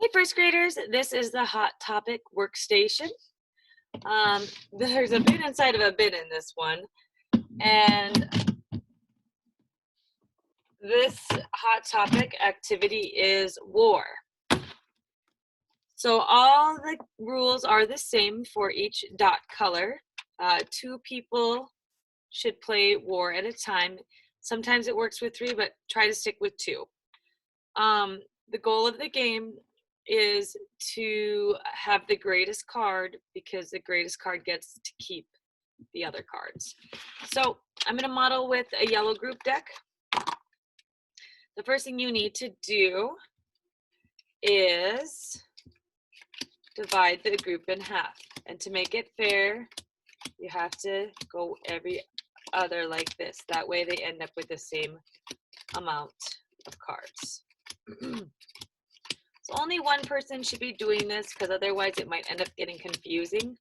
Hey, first graders, this is the Hot Topic workstation. There's a bin inside of a bin in this one, and this Hot Topic activity is war. So all the rules are the same for each dot color. 2 people should play war at a time. Sometimes it works with 3, but try to stick with 2. The goal of the game is to have the greatest card, because the greatest card gets to keep the other cards. So I'm going to model with a yellow group deck. The first thing you need to do is divide the group in half. And to make it fair, you have to go every other like this. That way they end up with the same amount of cards. So only one person should be doing this, because otherwise it might end up getting confusing.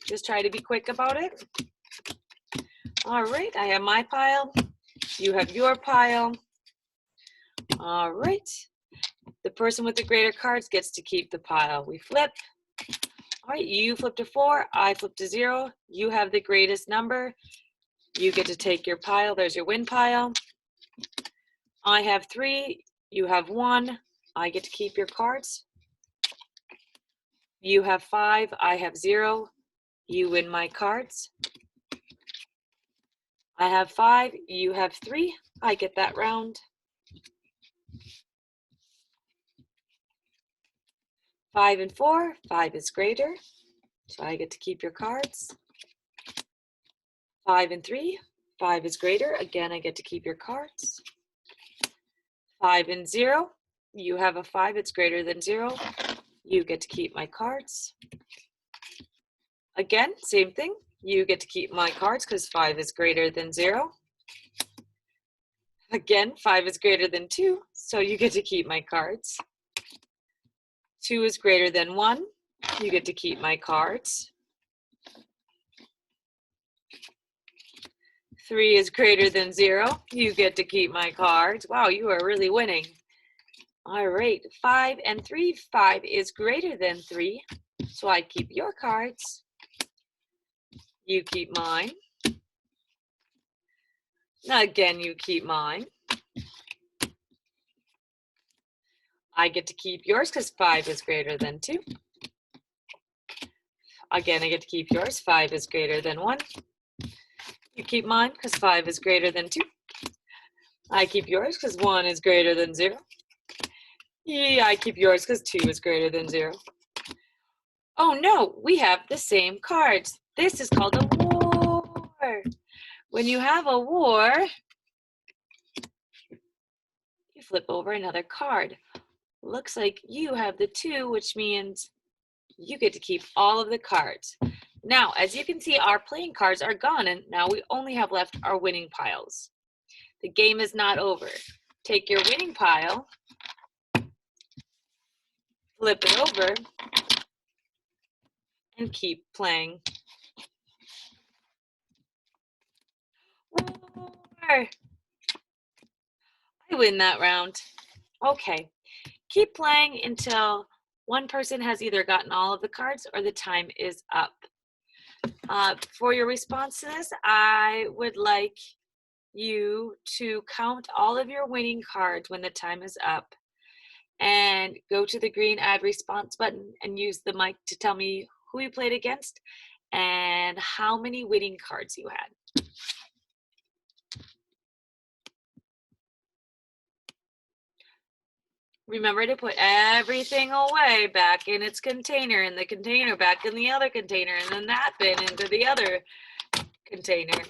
Just try to be quick about it. All right, I have my pile. You have your pile. All right. The person with the greater cards gets to keep the pile. We flip. All right, you flip to 4, I flip to 0. You have the greatest number. You get to take your pile. There's your win pile. I have 3, you have 1. I get to keep your cards. You have 5, I have 0. You win my cards. I have 5, you have 3. I get that round. 5 and 4, 5 is greater, so I get to keep your cards. 5 and 3, 5 is greater. Again, I get to keep your cards. 5 and 0, you have a 5, it's greater than 0. You get to keep my cards. Again, same thing. You get to keep my cards because 5 is greater than 0. Again, 5 is greater than 2, so you get to keep my cards. 2 is greater than 1. You get to keep my cards. 3 is greater than 0. You get to keep my cards. Wow, you are really winning. All right, 5 and 3. 5 is greater than 3, so I keep your cards. You keep mine. Again, you keep mine. I get to keep yours because 5 is greater than 2. Again, I get to keep yours. 5 is greater than 1. You keep mine because 5 is greater than 2. I keep yours because 1 is greater than 0. Yeah, I keep yours because 2 is greater than 0. Oh no, we have the same cards. This is called a war. When you have a war, you flip over another card. Looks like you have the 2, which means you get to keep all of the cards. Now, as you can see, our playing cards are gone, and now we only have left our winning piles. The game is not over. Take your winning pile, flip it over, and keep playing. War! I win that round. Okay, keep playing until one person has either gotten all of the cards or the time is up. For your response to this, I would like you to count all of your winning cards when the time is up, and go to the green add response button and use the mic to tell me who you played against and how many winning cards you had. Remember to put everything away back in its container, and the container back in the other container, and then that bin into the other container.